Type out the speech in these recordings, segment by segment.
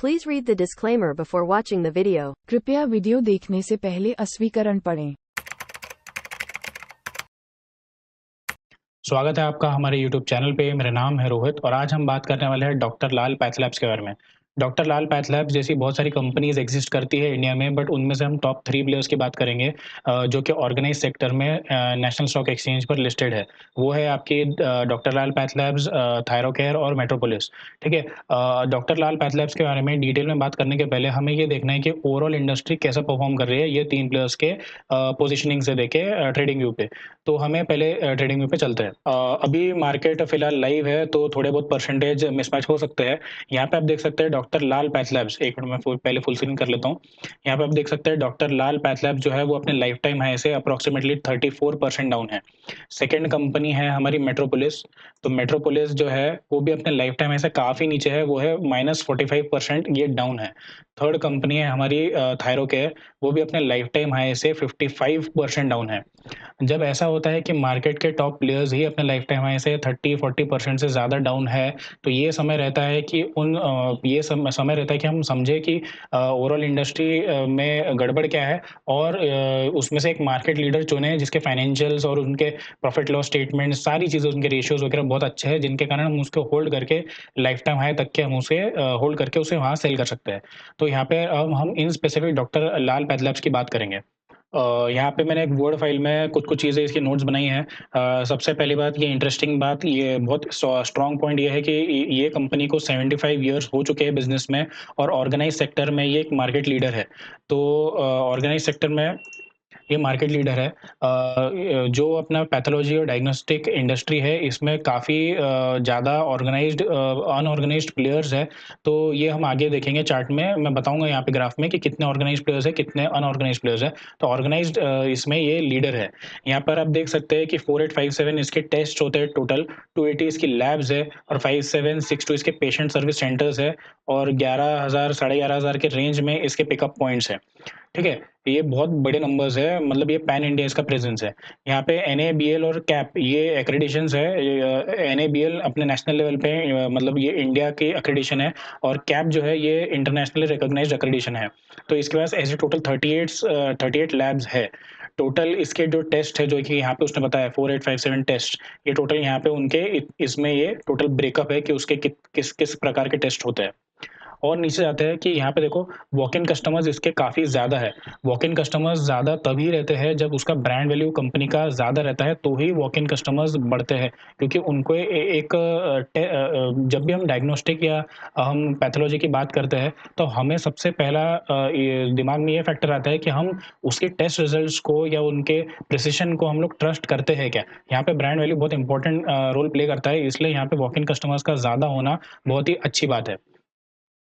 Please read the disclaimer before watching the video. कृपया video देखने से पहले अस्वीकरण पढ़ें। स्वागत है आपका हमारे YouTube चैनल पे। मेरा नाम है रोहित और आज हम बात करने वाले हैं डॉक्टर लाल पैथ लैब्स के बारे में। डॉक्टर लाल पैथ लैब्स जैसी बहुत सारी कंपनीज एग्जिस्ट करती है इंडिया में, बट उनमें से हम टॉप 3 प्लेयर्स की बात करेंगे जो कि ऑर्गेनाइज सेक्टर में नेशनल स्टॉक एक्सचेंज पर लिस्टेड है। वो है आपकी डॉक्टर लाल पैथ लैब्स, थायरोकेयर और मेट्रोपोलिस। ठीक है, डॉक्टर लाल पैथ लैब्स के बारे में डिटेल में बात करने के पहले हमें ये देखना है कि ओवरऑल इंडस्ट्री कैसा परफॉर्म कर रही है ये 3 प्लेयर्स के पोजिशनिंग से देखे ट्रेडिंग व्यू पे। तो हमें पहले ट्रेडिंग व्यू पे चलते हैं। अभी मार्केट फिलहाल लाइव है तो थोड़े बहुत परसेंटेज मिसमैच हो सकते हैं। यहाँ पे आप देख सकते हैं डॉक्टर लाल पैथ लैब्स, एक मिनट में पहले फुल स्क्रीन कर लेता हूँ। यहाँ पे आप देख सकते हैं डॉक्टर लाल पैथ लैब्स जो है वो अपने लाइफ टाइम हाई से अप्रोक्सीमेटली 34% डाउन है। सेकेंड कंपनी है हमारी मेट्रोपोलिस। तो मेट्रोपोलिस जो है वो भी अपने लाइफ टाइम हाई से काफ़ी नीचे है, वो है -45%, ये डाउन है। थर्ड कंपनी है हमारी थायरोकेयर, वो भी अपने लाइफ टाइम हाई से 55% डाउन है। जब ऐसा होता है कि मार्केट के टॉप प्लेयर्स ही अपने लाइफ टाइम हाई से 30-40% से ज़्यादा डाउन है, तो ये समय रहता है कि समय रहता है कि हम समझें कि ओवरऑल इंडस्ट्री में गड़बड़ क्या है और उसमें से एक मार्केट लीडर चुनें जिसके फाइनेंशियल्स और उनके प्रॉफिट लॉस स्टेटमेंट सारी चीज़ें, उनके रेशियोज़ वगैरह बहुत अच्छे हैं, जिनके कारण हम उसको होल्ड करके लाइफ टाइम हाई तक के हम उसे होल्ड करके उसे वहाँ सेल कर सकते हैं। तो यहाँ पे हम in specific doctor Lal path labs की बात करेंगे। यहाँ पे मैंने एक वर्ड फाइल में कुछ-कुछ चीज़ें इसकी नोट्स बनाई हैं। सबसे पहली बात, ये इंटरेस्टिंग बात, ये बहुत स्ट्रॉन्ग पॉइंट ये है कि ये कंपनी को 75 इयर्स हो चुके हैं बिज़नेस में और ऑर्गेनाइज़ सेक्टर में ये एक मार्केट लीडर है। तो ऑर्गेनाइज़ सेक्टर में ये मार्केट लीडर है। जो अपना पैथोलॉजी और डायग्नोस्टिक इंडस्ट्री है इसमें काफ़ी ज़्यादा ऑर्गेनाइज़्ड अनऑर्गेनाइज़्ड प्लेयर्स हैं। तो ये हम आगे देखेंगे चार्ट में, मैं बताऊँगा यहाँ पे ग्राफ में कि कितने ऑर्गेनाइज़्ड प्लेयर्स हैं, कितने अनऑर्गेनाइज़्ड प्लेयर्स हैं। तो ऑर्गेनाइज़्ड इसमें ये लीडर है। यहाँ पर आप देख सकते हैं कि 4857 इसके टेस्ट होते हैं टोटल, 280 इसकी लैब्स है और 5762 इसके पेशेंट सर्विस सेंटर्स है और 11,000 साढ़े 11,000 के रेंज में इसके पिकअप पॉइंट्स हैं। ठीक है? ये बहुत बड़े नंबर्स है, मतलब ये पैन इंडिया इसका प्रेज़ेंस है। यहाँ पे एनएबीएल और कैप ये एक्रेडिशंस है। एनएबीएल अपने नेशनल लेवल पे मतलब ये इंडिया की एक्रेडिशन है और कैप जो है ये इंटरनेशनली रिकॉग्नाइज्ड एक्रेडिशन है। तो इसके पास ऐसे टोटल 38 लैब्स है। टोटल इसके जो टेस्ट है, जो कि यहाँ पे उसने बताया 4857 टेस्ट, ये टोटल यहाँ पे उनके इसमें ये टोटल ब्रेकअप है कि उसके किस प्रकार के टेस्ट होते हैं। और नीचे जाते हैं कि यहाँ पे देखो वॉक इन कस्टमर्स इसके काफ़ी ज़्यादा है। वॉक इन कस्टमर्स ज़्यादा तभी रहते हैं जब उसका ब्रांड वैल्यू कंपनी का ज़्यादा रहता है, तो ही वॉक इन कस्टमर्स बढ़ते हैं। क्योंकि उनको जब भी हम डायग्नोस्टिक या हम पैथोलॉजी की बात करते हैं, तो हमें सबसे पहला ये दिमाग में ये फैक्टर आता है कि हम उसके टेस्ट रिजल्ट्स को या उनके प्रिसिशन को हम लोग ट्रस्ट करते हैं क्या? यहाँ पे ब्रांड वैल्यू बहुत इंपॉर्टेंट रोल प्ले करता है, इसलिए यहाँ पे वॉक इन कस्टमर्स का ज़्यादा होना बहुत ही अच्छी बात है।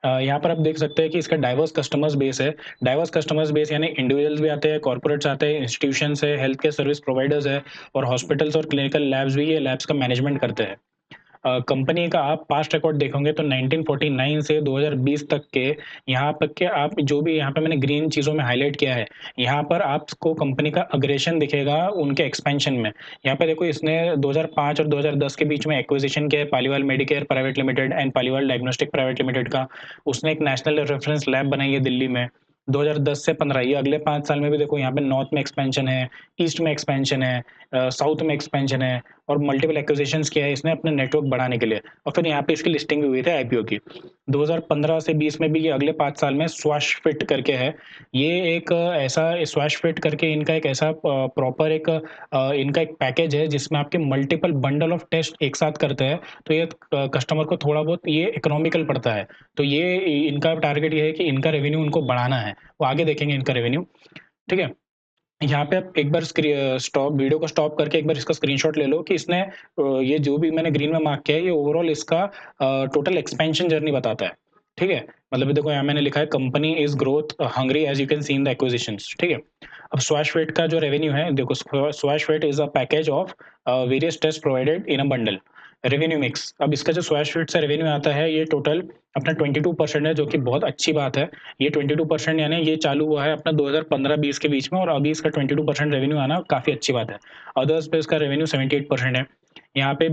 यहाँ पर आप देख सकते हैं कि इसका डाइवर्स कस्टमर्स बेस है। डाइवर्स कस्टमर्स बेस यानी इंडिविजुअल्स भी आते हैं, कॉर्पोरेट्स आते हैं, इंस्टीट्यूशंस है, हेल्थ केयर सर्विस प्रोवाइडर्स है और हॉस्पिटल्स और क्लिनिकल लैब्स भी ये लैब्स का मैनेजमेंट करते हैं। कंपनी का आप पास्ट रिकॉर्ड देखोगे तो 1949 से 2020 तक के, यहाँ तक के आप जो भी यहाँ पे मैंने ग्रीन चीज़ों में हाइलाइट किया है, यहाँ पर आपको कंपनी का अग्रेशन दिखेगा उनके एक्सपेंशन में। यहाँ पे देखो इसने 2005 और 2010 के बीच में एक्विजिशन किया है Paliwal Medicare private limited and Paliwal diagnostic private limited का। उसने एक नेशनल रेफरेंस लैब बनाई है दिल्ली में। 2010 से 15 ये अगले 5 साल में भी देखो यहाँ पे नॉर्थ में एक्सपेंशन है, ईस्ट में एक्सपेंशन है, साउथ में एक्सपेंशन है और मल्टीपल एक्विजिशंस किया है इसने अपने नेटवर्क बढ़ाने के लिए और फिर यहाँ पे इसकी लिस्टिंग भी हुई थी आईपीओ की। 2015 से 20 में भी ये अगले 5 साल में स्वाश फिट करके है। ये एक ऐसा स्वाश फिट करके इनका एक ऐसा प्रॉपर एक इनका एक पैकेज है जिसमें आपके मल्टीपल बंडल ऑफ टेस्ट एक साथ करते हैं, तो ये कस्टमर को थोड़ा बहुत ये इकोनॉमिकल पड़ता है। तो ये इनका टारगेट ये है कि इनका रेवेन्यू उनको बढ़ाना है, वो आगे देखेंगे इनका रेवेन्यू। ठीक है? यहाँ पे आप एक बार स्टॉप वीडियो को स्टॉप करके एक बार इसका स्क्रीनशॉट ले लो कि इसने ये जो भी मैंने ग्रीन में मार्क किया है ये ओवरऑल इसका टोटल एक्सपेंशन जर्नी बताता है। ठीक है? मतलब ये देखो यहाँ मैंने लिखा है company is growth hungry as you can see in the acquisitions. ठीक है? अब स्वाशफिट का जो रेवेन्यू है देखो, स्वाशफिट is a package of various test provided in a bundle. Revenue mix, अब इसका जो स्क्वायर फीट से रेवेन्यू आता है ये टोटल अपना 22% है, जो कि बहुत अच्छी बात है। ये 22% यानी ये चालू हुआ है अपना 2015-20 के बीच में और अभी इसका 22% रेवेन्यू आना काफ़ी अच्छी बात है। अदर्स पे इसका रेवेन्यू 78% है। यहाँ पे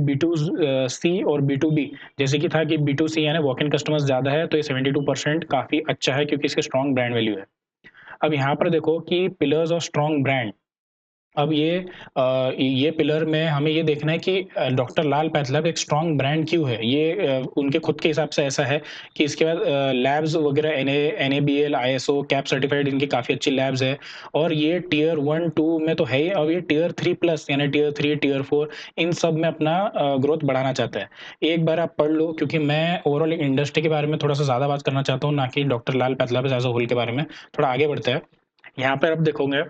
सी और बी जैसे कि था कि बी यानी वॉक इन कस्टमर्स ज़्यादा है, तो ये 72% काफ़ी अच्छा है क्योंकि इसके स्ट्रॉन्ग ब्रांड वैल्यू है। अब यहाँ पर देखो कि पिलर्स ऑफ स्ट्रॉन्ग ब्रांड, अब ये पिलर में हमें ये देखना है कि डॉक्टर लाल पैथलैब एक स्ट्रॉन्ग ब्रांड क्यों है? उनके खुद के हिसाब से ऐसा है कि इसके बाद लैब्स वगैरह एनएबीएल, आईएसओ, कैप सर्टिफाइड इनकी काफ़ी अच्छी लैब्स है और ये टियर 1, 2 में तो है ही, अब ये टियर 3 प्लस यानी टियर 3, टियर 4 इन सब में अपना ग्रोथ बढ़ाना चाहता है। एक बार आप पढ़ लो क्योंकि मैं ओवरऑल इंडस्ट्री के बारे में थोड़ा-सा ज़्यादा बात करना चाहता हूँ, ना कि doctor Lal pathlab as a whole के बारे में। थोड़ा आगे बढ़ते हैं। यहाँ पर आप देखोगे,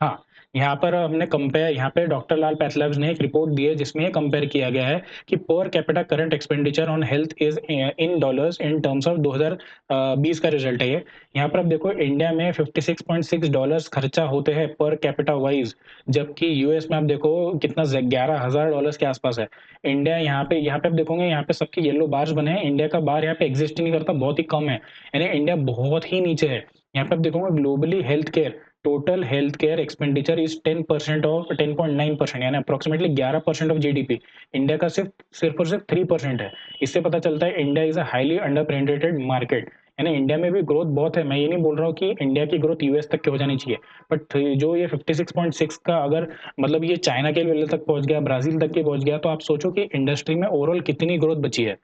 हाँ, यहाँ पे डॉक्टर लाल पैथलैब्स ने एक रिपोर्ट दी है जिसमें ये कंपेयर किया गया है कि per capita current expenditure on health is in dollars in terms of 2020 का रिजल्ट है ये। यहाँ पर आप देखो इंडिया में $56.6 खर्चा होते हैं पर कैपिटा वाइज़, जबकि यूएस में आप देखो कितना $11,000 के आसपास है। इंडिया यहाँ पे आप देखोगे यहाँ पे सबके येलो बार्स बने हैं, इंडिया का बार यहाँ पे एक्सिस्ट ही नहीं करता, बहुत ही कम है। यानी इंडिया बहुत ही नीचे है। यहाँ पे आप देखोगे globally total health care expenditure is 10% of 10.9% यानी अप्रॉक्सिमेटली 11% ऑफ जीडीपी। इंडिया का सिर्फ और सिर्फ 3% है। इससे पता चलता है India is a highly under penetrated market. यानी इंडिया में भी ग्रोथ बहुत है। मैं ये नहीं बोल रहा हूँ कि इंडिया की ग्रोथ यूएस तक की हो जानी चाहिए। बट जो ये 56.6 का अगर मतलब ये चाइना के लेवल तक पहुँच गया, ब्राज़ील तक के पहुँच गया, तो आप सोचो कि इंडस्ट्री में ओवरऑल कितनी ग्रोथ बची है।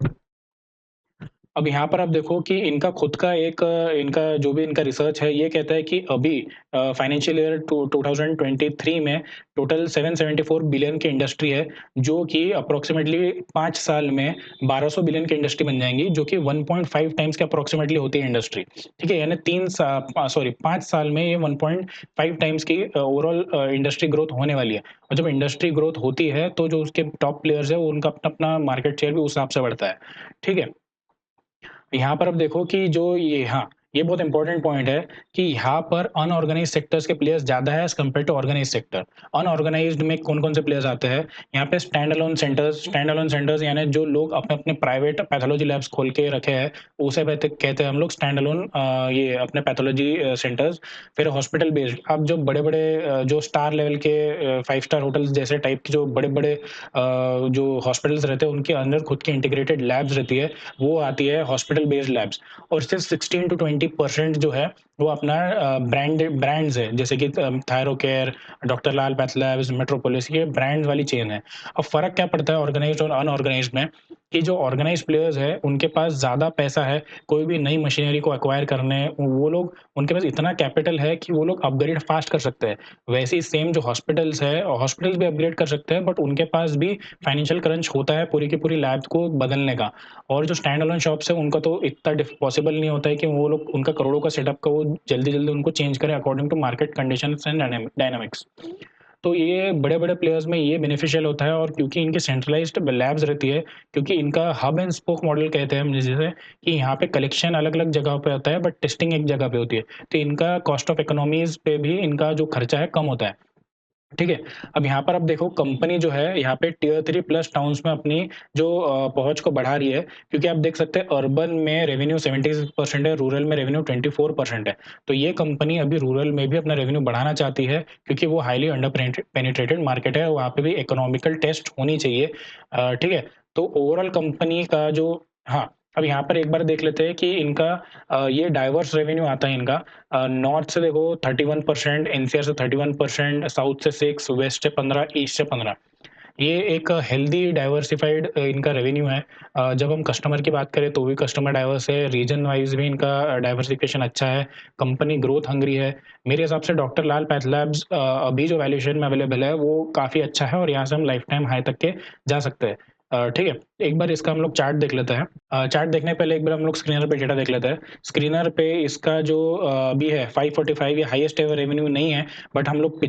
अब यहाँ पर आप देखो कि इनका खुद का इनका जो भी इनका रिसर्च है, ये कहता है कि अभी फाइनेंशियल ईयर 2023 में टोटल 774 बिलियन की इंडस्ट्री है, जो कि अप्रॉक्सिमेटली 5 साल में 1200 बिलियन की इंडस्ट्री बन जाएँगी, जो कि 1.5 टाइम्स के अप्रॉक्सिमेटली होती है इंडस्ट्री। ठीक है? यानी 5 साल में ये 1.5 टाइम्स की ओवरऑल इंडस्ट्री ग्रोथ होने वाली है। और जब इंडस्ट्री ग्रोथ होती है, तो जो उसके टॉप प्लेयर्स हैं, वो उनका अपना-अपना मार्केट शेयर भी उस हिसाब से बढ़ता है। ठीक है? यहाँ पर अब देखो कि जो ये हाँ, ये बहुत इम्पोर्टेंट पॉइंट है कि यहाँ पर अनऑर्गेनाइज़्ड सेक्टर्स के प्लेयर्स ज़्यादा है as compare to organised sector. Unorganised में कौन-कौन से प्लेयर्स आते हैं? यहाँ पे स्टैंड अलोन सेंटर्स यानी जो लोग अपने-अपने प्राइवेट पैथोलॉजी लैब्स खोल के रखे हैं, उसे कहते हैं हम लोग स्टैंड अलोन ये अपने पैथोलॉजी सेंटर्स। फिर हॉस्पिटल बेस्ड, अब जो बड़े-बड़े जो स्टार लेवल के 5 स्टार होटल्स जैसे टाइप के जो बड़े-बड़े जो हॉस्पिटल्स रहते हैं, उनके अंदर खुद की इंटीग्रेटेड लैब्स रहती है, वो आती है हॉस्पिटल बेस्ड लैब्स। और सिर्फ 16 टू 20% जो है वो अपना ब्रांड्स है, जैसे कि थायरोकेयर, डॉक्टर लाल पैथ लैब्स, मेट्रोपोलिस, ये ब्रांड्स वाली चेन है। अब फ़र्क क्या पड़ता है ऑर्गेनाइज़्ड और अनऑर्गेनाइज़्ड में, कि जो ऑर्गेनाइज़्ड प्लेयर्स हैं उनके पास ज़्यादा पैसा है, कोई भी नई मशीनरी को एक्वायर करने, वो लोग उनके पास इतना कैपिटल है कि वो लोग अपग्रेड फ़ास्ट कर सकते हैं। वैसे ही सेम जो हॉस्पिटल्स है, हॉस्पिटल्स भी अपग्रेड कर सकते हैं, बट उनके पास भी फाइनेंशियल क्रंच होता है पूरी की पूरी लैब्स को बदलने का। और जो स्टैंड अलोन शॉप्स है उनका तो इतना पॉसिबल नहीं होता है कि वो लोग उनका करोड़ों का सेटअप का वो जल्दी-जल्दी उनको चेंज करें according to market conditions and dynamics. तो ये बड़े-बड़े प्लेयर्स में ये बेनिफिशियल होता है, और क्योंकि इनकी सेंट्रलाइज़्ड लैब्स रहती है, क्योंकि इनका हब एंड स्पोक मॉडल कहते हैं हम जिसे, कि यहाँ पे कलेक्शन अलग-अलग जगह पे होता है बट टेस्टिंग एक जगह पे होती है। तो इनका कॉस्ट ऑफ इकोनॉमीज़ पे भी इनका जो खर्चा है कम होता है। ठीक है? अब यहाँ पर आप देखो कंपनी जो है यहाँ पे टियर 3 प्लस टाउन्स में अपनी जो पहुँच को बढ़ा रही है, क्योंकि आप देख सकते हैं अर्बन में रेवेन्यू 76% है, रूरल में रेवेन्यू 24% है। तो ये कंपनी अभी रूरल में भी अपना रेवेन्यू बढ़ाना चाहती है, क्योंकि वो हाइली अंडर पेनिट्रेटेड मार्केट है, वहाँ पे भी इकोनॉमिकल टेस्ट होनी चाहिए। ठीक है? तो ओवरऑल कंपनी का जो हाँ, अब यहाँ पर एक बार देख लेते हैं कि इनका ये डाइवर्स रेवेन्यू आता है इनका। नॉर्थ से देखो 31%, एनसीआर से 31%, साउथ से 6, वेस्ट से 15, ईस्ट से 15। ये एक हेल्दी डाइवर्सिफाइड इनका रेवेन्यू है। जब हम कस्टमर की बात करें तो भी कस्टमर डाइवर्स है, रीजन वाइज़ भी इनका डाइवर्सिफिकेशन अच्छा है, कंपनी ग्रोथ हंग्री है। मेरे हिसाब से डॉक्टर लाल पैथ लैब्स अभी जो वैल्यूएशन में अवेलेबल है वो काफ़ी अच्छा है, और यहाँ से हम लाइफ टाइम हाई तक के जा सकते हैं। ठीक है? एक बार इसका हम लोग चार्ट देख लेते हैं। चार्ट देखने से पहले एक बार हम लोग स्क्रीनर पे डेटा देख लेते हैं। स्क्रीनर पे इसका जो अभी है 545, ये हाईएस्ट एवर रेवेन्यू नहीं है, बट हम लोग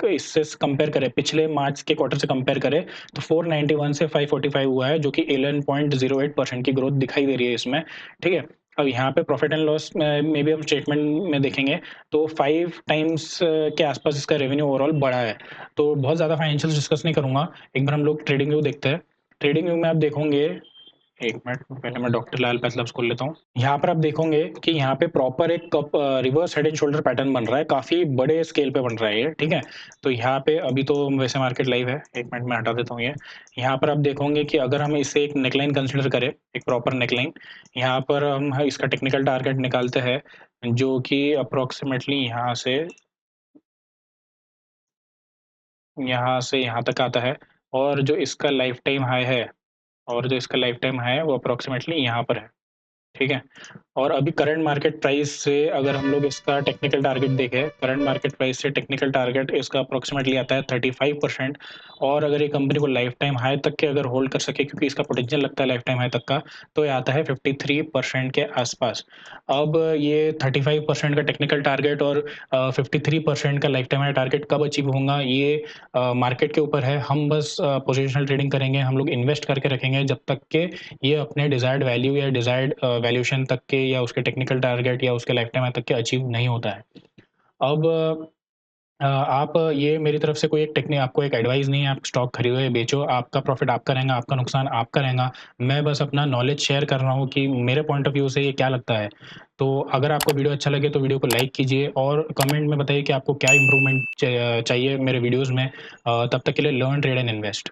इससे कंपेयर करें, पिछले मार्च के क्वार्टर से कंपेयर करें, तो 491 से 545 हुआ है, जो कि 11.08% की ग्रोथ दिखाई दे रही है इसमें। ठीक है? अब यहाँ पे प्रॉफिट एंड लॉस में भी हम स्टेटमेंट में देखेंगे तो 5 टाइम्स के आसपास इसका रेवेन्यू ओवरऑल बढ़ा है। तो बहुत ज़्यादा फाइनेंशियल्स डिस्कस नहीं करूँगा, एक बार हम लोग ट्रेडिंग व्यू देखते हैं। ट्रेडिंग व्यू में आप देखोगे, एक मिनट पहले मैं डॉक्टर लाल पैथलैब्स खोल लेता हूँ। यहाँ पर आप देखोगे कि यहाँ पे प्रॉपर एक cup reverse head and shoulder pattern बन रहा है, काफ़ी बड़े स्केल पे बन रहा है ये, ठीक है? तो यहाँ पे अभी तो वैसे मार्केट लाइव है, 1 मिनट में हटा देता हूँ ये। यहाँ पर आप देखोगे कि अगर हम इसे एक नेकलाइन कंसीडर करें, एक प्रॉपर नेकलाइन, यहाँ पर हम इसका टेक्निकल टारगेट निकालते हैं, जो कि अप्रॉक्सिमेटली यहाँ से यहाँ तक आता है और जो इसका लाइफ टाइम हाई है वो अप्रॉक्सिमेटली यहाँ पर है, ठीक है? और अभी करंट मार्केट प्राइस से अगर हम लोग इसका टेक्निकल टारगेट देखें, करंट मार्केट प्राइस से टेक्निकल टारगेट इसका अप्रॉक्सिमेटली आता है 35%। और अगर ये कंपनी को लाइफ टाइम हाई तक के अगर होल्ड कर सके, क्योंकि इसका पोटेंशियल लगता है लाइफ टाइम हाई तक का, तो ये आता है 53% के आसपास। अब ये 35% का टेक्निकल टारगेट और 53% का लाइफ टाइम हाई टारगेट कब अचीव होगा, ये मार्केट के ऊपर है। हम बस पोजिशनल ट्रेडिंग करेंगे, हम लोग इन्वेस्ट करके रखेंगे जब तक के ये अपने डिज़ायर्ड वैल्यू या डिज़ायर्ड वैल्यूएशन तक के या उसके टेक्निकल टारगेट या उसके लाइफ टाइम तक के अचीव नहीं होता है। अब आप ये मेरी तरफ से कोई एक आपको एक एडवाइस नहीं है, आप स्टॉक खरीदो या बेचो, आपका प्रॉफ़िट आपका रहेगा, आपका नुकसान आपका रहेगा। मैं बस अपना नॉलेज शेयर कर रहा हूँ कि मेरे पॉइंट ऑफ व्यू से ये क्या लगता है। तो अगर आपको वीडियो अच्छा लगे तो वीडियो को लाइक कीजिए और कमेंट में बताइए कि आपको क्या इम्प्रूवमेंट चाहिए मेरे वीडियोज़ में। तब तक के लिए लर्न, ट्रेड एंड इन्वेस्ट।